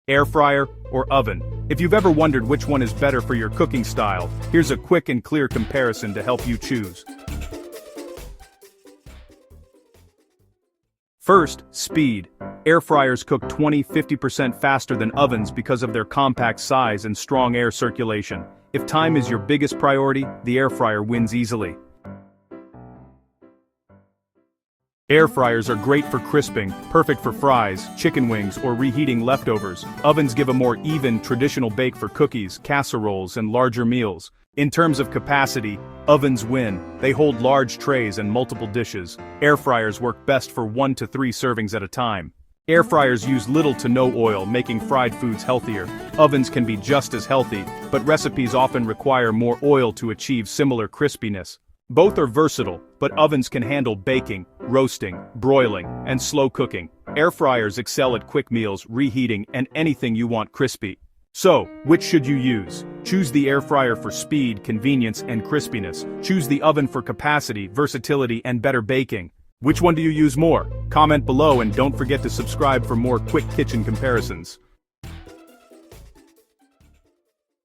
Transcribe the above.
air fryer, or oven. If you've ever wondered which one is better for your cooking style, here's a quick and clear comparison to help you choose. First, speed. Air fryers cook 20–50% faster than ovens because of their compact size and strong air circulation. If time is your biggest priority, the air fryer wins easily. Air fryers are great for crisping, perfect for fries, chicken wings, or reheating leftovers. Ovens give a more even, traditional bake for cookies, casseroles, and larger meals. In terms of capacity, ovens win. They hold large trays and multiple dishes. Air fryers work best for 1 to 3 servings at a time. Air fryers use little to no oil, making fried foods healthier. Ovens can be just as healthy, but recipes often require more oil to achieve similar crispiness. Both are versatile, but ovens can handle baking, roasting, broiling, and slow cooking. Air fryers excel at quick meals, reheating, and anything you want crispy. So, which should you use? Choose the air fryer for speed, convenience, and crispiness. Choose the oven for capacity, versatility, and better baking. Which one do you use more? Comment below and don't forget to subscribe for more quick kitchen comparisons.